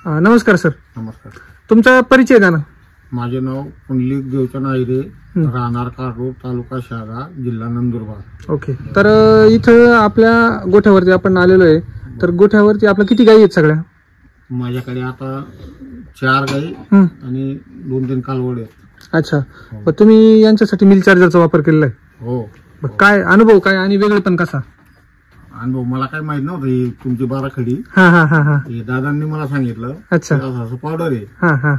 नमस्कार सर. नमस्कार. तुमचा परिचय द्या ना. माझे नाव पुंडलिक देवचंद आहिरे, राहणार काररूर, तालुका शहादा, जिल्हा नंदुरबार. ओके. तर इथं आपल्या गोठ्यावरती आपण आलेलो आहे. तर गोठ्यावरती आपल्या किती गायी आहेत सगळ्या? माझ्याकडे आता 4 गाई आणि 2-3 कालवड आहेत. अच्छा. मग तुम्ही यांच्यासाठी मिल चार्जरचा वापर केलेला आहे? हो. मग काय अनुभव काय आणि वेगळे पण कसा अनुभव? मला काय माहित नव्हतं ही तुमची बाराखडी. हा हा हा हा. हे दादांनी मला सांगितलं. अच्छा. असं पावडर आहे. हा हा.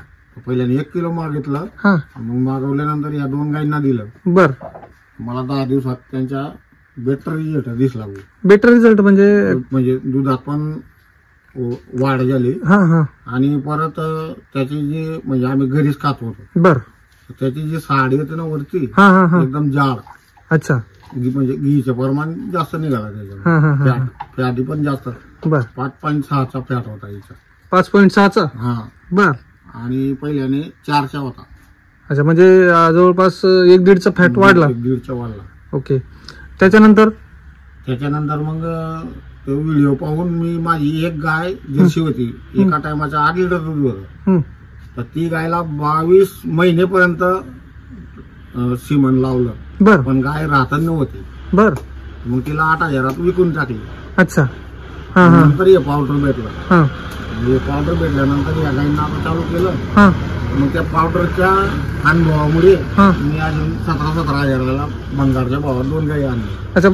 पहिल्याने 1 किलो मागितलं. हा. मग मागवल्यानंतर या 2 गाईंना दिलं. बर. मला 10 दिवसात त्यांच्या बेटर रिझल्ट दिसला. बेटर रिझल्ट म्हणजे दुधात पण वाढ झाली. हा हा. आणि परत त्याची जी म्हणजे आम्ही घरीच खात होतो. बर. त्याची जी साडी होती ना वरती, हा हा हा. एकदम जाड. अच्छा. म्हणजे घीचं प्रमाण जास्त निघाला हा हा हा. त्याच्यात. फॅटी पण जास्त. बर. 5.6चा फॅट होता याचा. 5.6चा. हा. बर. आणि पहिल्याने 4चा होता. अच्छा. म्हणजे जवळपास 1.5चा फॅट वाढला. 1.5चा वाढला. ओके. त्याच्यानंतर मग तो व्हिडिओ पाहून मी माझी एक गाय जर्सी होती, एका टायमाच्या 8 लिटर दूध होतं. तर ती गायला 22 महिनेपर्यंत सिमन लावलं. बर. पण गाय राहत नव्हती. बर. मग तिला 8,000 विकून टाकली. अच्छा. हा हा. नंतर हे पावडर भेटलं. हा. हे पावडर भेटल्यानंतर या गायींना आपण चालू केलं. हा. मग त्या पावडरच्या अनुभवामुळे हा. मी अजून 17,000 बंगारच्या भावात 2 गायी आणल्या. अच्छा.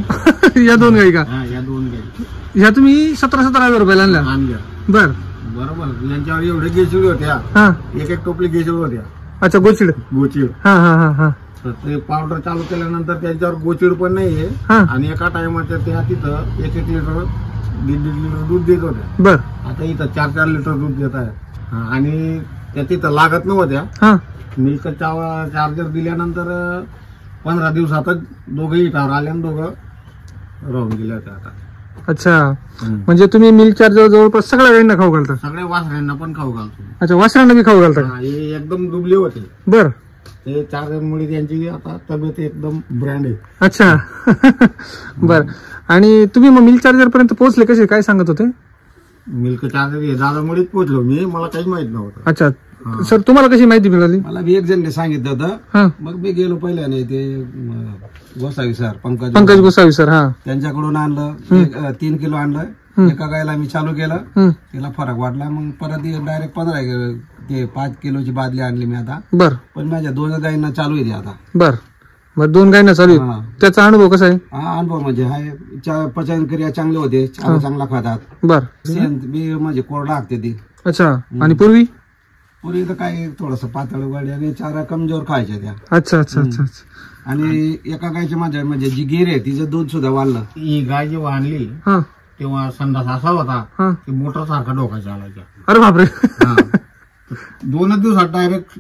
या 2 गायी का? या 2 गायी ह्या तुम्ही 17,000 रुपयाला आणल्या. बर. बरोबर. यांच्यावर एवढे गेचिड होत्या. हा. एक टोपली गेचिड होत्या. अच्छा. गोचिड. हा हा हा हा. तर ते पावडर चालू केल्यानंतर त्यांच्यावर गोचिड पण नाहीये. आणि एका टायमाच्या त्या तिथं 1-1 लिटर 1.5 लिटर दूध देत होत्या. बर. आता इथं 4-4 लिटर दूध देत आहेत. आणि त्या तिथं लागत नव्हत्या. मिल्क चार्जर दिल्यानंतर 15 दिवसातच दोघंही इटावर आले आणि दोघं राहून गेले होते आता. अच्छा. म्हणजे तुम्ही मिल्क चार्जर जवळपास सगळ्या गायींना खाऊ घालता? सगळ्या वासऱ्यांना पण खाऊ घालतो. अच्छा. वासरांना बी खाऊ घालता? हे एकदम दुबले होते. बर. ते चार्जरमुळे त्यांची आता तब्येत एकदम ब्रँड आहे. अच्छा. बर. आणि तुम्ही मग मिल्क चार्जर पर्यंत पोहोचले कसे, काय सांगत होते? मिल्क चार्जर हे दादामुळेच पोहोचलो मी. मला काहीच माहित नव्हतं. अच्छा. सर तुम्हाला कशी माहिती मिळाली? मला एक जणने सांगितलं होतं. मग मी गेलो पहिल्याने ते गोसावी सर, पंकज गोसावी सर. हा. त्यांच्याकडून आणलं. 3 किलो आणलं. एका गायला मी चालू केलं. तिला फरक वाटला. मग परत डायरेक्ट 5 किलोची बादली आणली मी आता. बर. पण माझ्या 2 गायींना चालू आहे आता. बर. मग 2 गायींना चालू आहे. त्याचा अनुभव कसा आहे? हा, अनुभव म्हणजे हाय, पचन क्रिया चांगले होते, चांगला खातात. बर. मी म्हणजे कोरडा लागते ती. अच्छा. आणि पूर्वी तर काय थोडस पातळ वडी आणि चारा कमजोर खायच्या त्या. अच्छा अच्छा अच्छा. आणि एका गायच्या माझ्या म्हणजे जी गिर आहे तिचं दूध सुद्धा वाढलं. ही गाय जेव्हा आणली तेव्हा संडास असा होता की मोटर सारखा डोका चालायचा. अरे बापरे. 2 दिवसात डायरेक्ट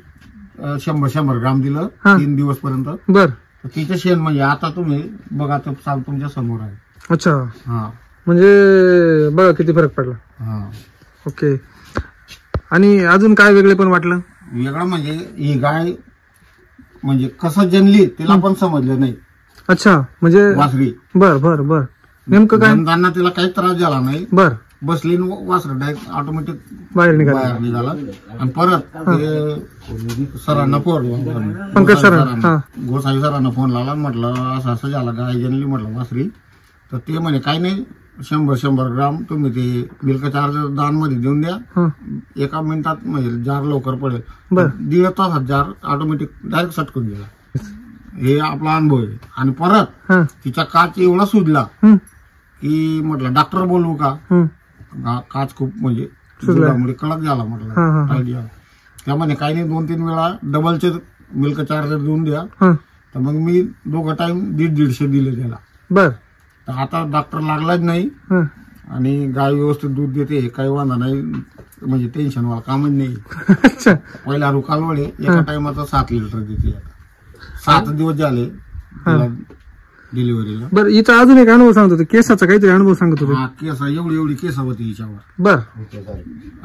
100 ग्राम दिलं 3 दिवस पर्यंत. बर. तिचं शेण म्हणजे आता तुम्ही बघा तर साल तुमच्या समोर आहे. अच्छा. हा. म्हणजे बघा किती फरक पडला. हा. ओके. आणि अजून काय वेगळे पण वाटलं? वेगळं म्हणजे ही गाय म्हणजे कसं जनली तिला पण समजलं नाही. अच्छा. म्हणजे वासरी. बर बर बर. नेमकं काय? त्यांना तिला काही त्रास झाला नाही. बर. बसली वासर डायरेक्ट ऑटोमॅटिक बाहेर निघाला. आणि परत सरांना फोन, पंकज सरांना, गोसावी सरांना फोन लावला. म्हटलं असं असं झालं गाय जनली म्हटलं वासरी. तर ते म्हणे काही नाही, 100 ग्राम तुम्ही ते मिल्क चार्जर दान मध्ये देऊन द्या. 1 मिनिटात म्हणजे जार लवकर पडेल. 1.5 तासात जार ऑटोमॅटिक डायरेक्ट सटकून गेला. हे आपला अनुभव आहे. आणि परत तिचा काच एवढा सुजला की म्हटलं डॉक्टर बोलवू का? काच खूप म्हणजे दुधामुळे कडक झाला. म्हटलं आयडिया त्यामध्ये काही नाही, 2-3 वेळा डबलचे मिल्क चार्जर देऊन द्या. तर मग मी 2 टाइम 150 दिले त्याला. बर. तर आता डॉक्टर लागलाच नाही. आणि गाय व्यवस्थित दूध देते, काही वांधा नाही. म्हणजे टेन्शन वाला कामच नाही. पहिला रुकालवडे एका टाइमाचा 7 लिटर देते. 7 दिवस झाले डिलिव्हरीला. बरं. हिचा अजून एक अनुभव सांगत होते, केसाचा काहीतरी अनुभव सांगत होते. केस एवढी केस होती हिच्यावर. बर.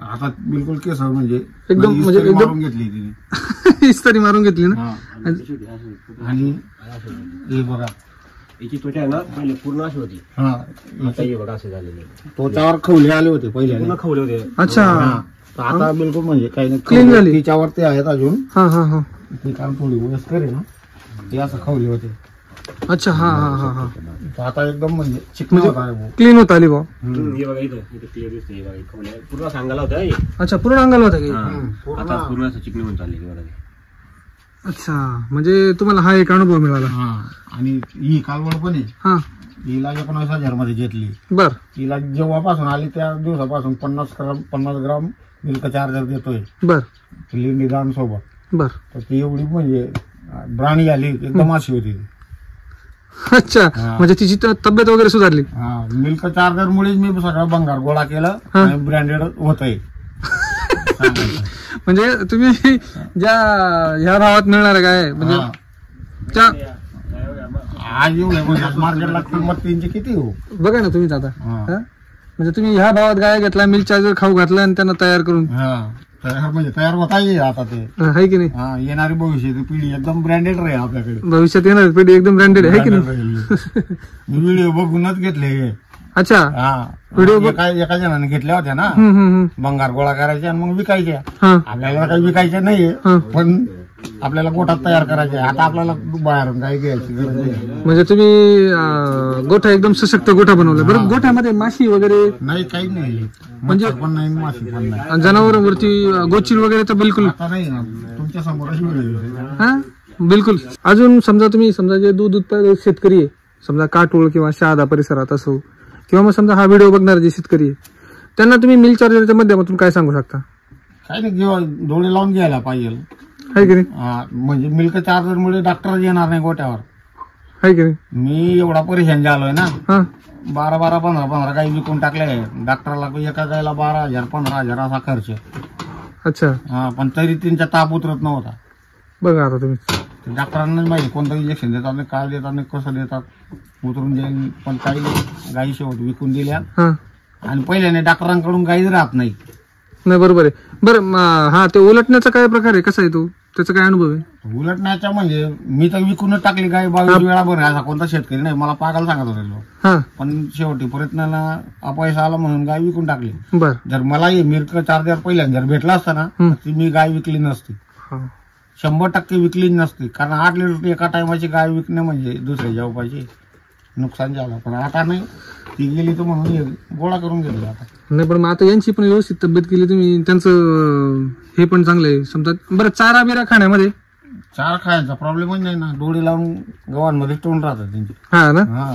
आता बिलकुल केस म्हणजे एकदम मारून घेतली तिने. इस्त्री मारून घेतली ना. आणि हे बघा याची त्वचा आहे ना पहिले पूर्ण अशी होती. आता हे बघा असे झालेले. त्वचावर खवले आले होते पहिले. पूर्ण खवले होते. अच्छा. तर आता बिलकुल म्हणजे काही नाही Clean झाली. तिच्यावरती आहेत अजून हा हा हा ती कारण थोडी वयस्कर आहे ना ती असं खावली होते अच्छा हा हा हा हा तर आता एकदम म्हणजे चिकन होत आहे भाऊ. क्लीन होत आली भाऊ. हे बघा इथं क्लिअर दिसते. हे बघा इथं म्हणजे पूर्ण सांगायला होतं हे. अच्छा पूर्ण अंगाला होता की आता पूर्ण असं चिकणी होऊन चालली. हे बघा ते. अच्छा म्हणजे तुम्हाला हा एक अनुभव मिळाला. हा आणि ही कालवड पण आहे हा हिला 19,000 मध्ये घेतली. बर तिला जेव्हापासून आली त्या दिवसापासून 50 ग्राम मिल्क चार्जर देतोय बर लिंडी दान सोबत. बर तर ती एवढी म्हणजे ब्राणी झाली एकदम अशी होती ती. अच्छा हा. म्हणजे तिची तब्येत वगैरे सुधारली. हा मिल्क चार्जर मुळेच मी सगळं भंगार गोळा केलं आणि ब्रँडेड होतंय. म्हणजे तुम्ही ज्या ह्या भावात मिळणार काय म्हणजे हा. त्या आज एवढे मार्केटला किंमत त्यांची किती हो. बघा ना तुम्हीच आता हा. हा? म्हणजे तुम्ही ह्या भावात गाय घेतला मिल्क चार्जर खाऊ घातला आणि त्यांना तयार करून हा तयार म्हणजे तयार होता येईल आता ते. आहे की नाही. हा येणारी भविष्याची पिढी एकदम ब्रँडेड राहील आपल्याकडे. भविष्यात येणार पिढी एकदम ब्रँडेड आहे की Branded नाही. राहील. मी व्हिडिओ बघूनच घेतले हे. अच्छा हा Video बघ- एका जणाने घेतल्या होत्या ना हम्म. भंगार गोळा करायच्या आणि मग विकायच्या. हा आपल्याला काही विकायच्या नाहीये हा. पण आपल्याला गोठात तयार करायचे. आता आपल्याला बाहेरून काही घ्यायची गरज नाही. म्हणजे तुम्ही गोठा एकदम सशक्त गोठा बनवला. बरं गोठ्यामध्ये माशी वगैरे नाही काही नाही म्हणजे पण नाही माशी पण नाही. जनावरांवरती गोचिड वगैरे तर बिलकुल आता नाही ना तुमच्या समोरच व्हिडिओ. हा बिलकुल. अजून समजा जे दूध उत्पादक शेतकरी आहे समजा काटोळ किंवा शहादा परिसरात असो किंवा मग समजा हा व्हिडिओ बघणारे जे शेतकरी आहे त्यांना तुम्ही मिल्क चार्जरच्या माध्यमातून काय सांगू शकता. काही नाही जेव्हा डोळे लावून घ्यायला पाहिजे. आहे की नाही. हा, म्हणजे मिल्क चार्जर मुळे डॉक्टर येणार नाही गोट्यावर. आहे की नाही. मी एवढा परेशान झालोय ना. हा 15 काही विकून टाकले. डॉक्टरला एका गायला 12,000 15,000 असा खर्च. अच्छा हा पण तरी त्यांचा ताप उतरत नव्हता. बघा आता तुम्ही ते डॉक्टरांनाच माहिती कोणतं इंजेक्शन देतात नाही काय देतात नाही कसं देतात उतरून जाईल. पण काही गायी शेवट विकून दिल्या हा आणि पहिल्याने डॉक्टरांकडून गाईच राहत नाही. नाही बरोबर आहे. बरं हा ते उलटण्याचा काय प्रकार आहे कसा आहे तो त्याचा काय अनुभव आहे. उलटण्याच्या म्हणजे मी तर विकूनच टाकली गाय 22 वेळा बरं असा कोणता शेतकरी नाही मला पागायला सांगत होते लोक. हा पण शेवटी प्रयत्नाला अपयश आला म्हणून गाय विकून टाकली. बर जर मला हे मिल्क चार्जर पहिल्यांदा जर भेटला असता ना तर ती मी गाय विकली नसती. हा 100% विकली नसती. कारण 8 लिटर एका टायमाची गाय विकणे म्हणजे दुसऱ्याच्या उपाशी नुकसान झालं. पण आता नाही ती गेली तर म्हणून हे गोळा करून गेली आता. नाही पण मग आता यांची पण व्यवस्थित तब्येत केली तुम्ही त्यांचं हे पण चांगलं आहे समजा. बरं चारा बिरा खाण्यामध्ये चार खायचा प्रॉब्लेमच नाही ना. डोळे लावून गव्हांमध्ये तोंड राहतात त्यांचे. हा ना. हा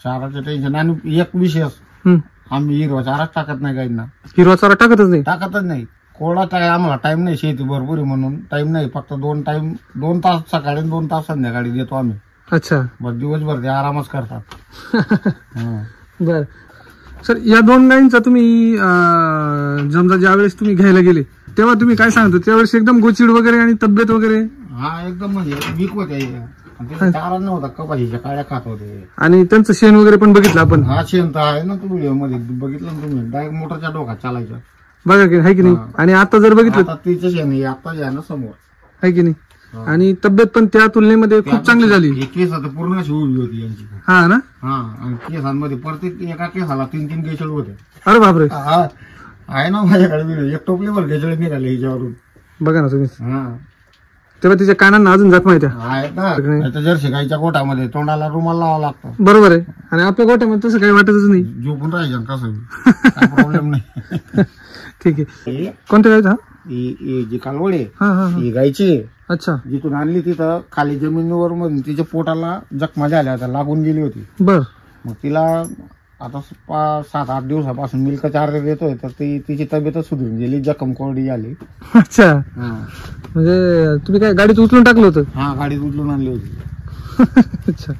चाराचं टेन्शन. आणि एक विशेष आम्ही हिरवा चाराच टाकत नाही गाईंना. हिरवा चारा टाकतच नाही. टाकतच नाही. कोरडा काय आम्हाला टाइम नाही शेती भरपूर आहे म्हणून टाइम नाही. फक्त 2 तास सकाळी 2 तास संध्याकाळी देतो आम्ही. अच्छा बस दिवसभर ते आरामच करतात. हा. बर सर या 2 गायींचा तुम्ही समजा ज्यावेळेस तुम्ही घ्यायला गेले तेव्हा तुम्ही काय सांगतो त्यावेळेस एकदम गोचिड वगैरे आणि तब्येत वगैरे. हा एकदम म्हणजे वीक होते. चारा नव्हता कपाशीच्या काळ्या खात होते. आणि त्यांचं शेण वगैरे पण बघितलं आपण. हा शेण तर आहे ना तू व्हिडिओ मध्ये बघितलं ना तुम्ही. डायरेक्ट मोटरच्या डोक्यात चालायचं. बघा की आहे की नाही. आणि आता जर बघितलं आता तिचं शेण आहे आता जे आहे ना समोर आहे की नाही. आणि तब्येत पण त्या तुलनेमध्ये खूप चांगली झाली. हे केस आता पूर्ण अशी उभी होती यांची. हा ना. हा आणि केसांमध्ये प्रत्येक एका केसाला 3 गेचळ होते. अरे बापरे. हा आहे ना माझ्याकडे व्हिडिओ. एक टोपलीवर गेचळ निघाले हिच्यावरून. बघा ना तुम्ही हा तेव्हा तिच्या कानांना अजून जखमा येत्या. आहेत ना. जर्सी गाईच्या गोठामध्ये तोंडाला रुमाल लावा लागतो. बरोबर आहे. आणि आपल्या गोट्यामध्ये तसं काही वाटतच नाही. झोपून राहायचं कसं काय प्रॉब्लेम नाही. ठीक आहे. कोणत्या गायचा. ही जी कालवड आहे हा हा ही गायची आहे. अच्छा जिथून आणली तिथं खाली जमिनीवर मधून तिच्या पोटाला जखमा झाल्या होत्या लागून गेली होती. बर मग तिला आता 7-8 दिवसापासून मिल्क चार्जर देतोय तर तिची तब्येतच सुधरून गेली. जखम कोरडी झाली. अच्छा म्हणजे तुम्ही काय गाडीत उचलून टाकलं होतं. हा गाडीत उचलून आणली होती. अच्छा